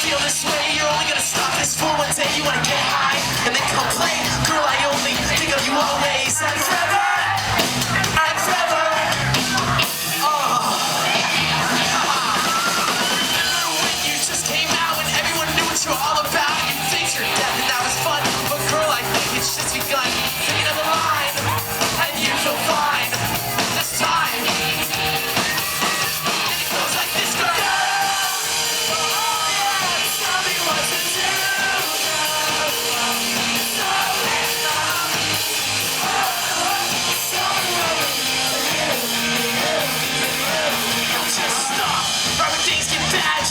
feel this way. You're only gonna stop this for one day. You wanna get high and then complain. Girl, I only think of you always and forever. And forever. Oh. Remember when you just came out and everyone knew what you were all about? You think you're dead and that was fun, but girl, I think it's just begun. Sing another line and you feel fine. This time. And it goes like this, girl.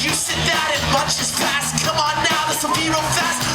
You said that and much is fast. Come on now, this'll be real fast.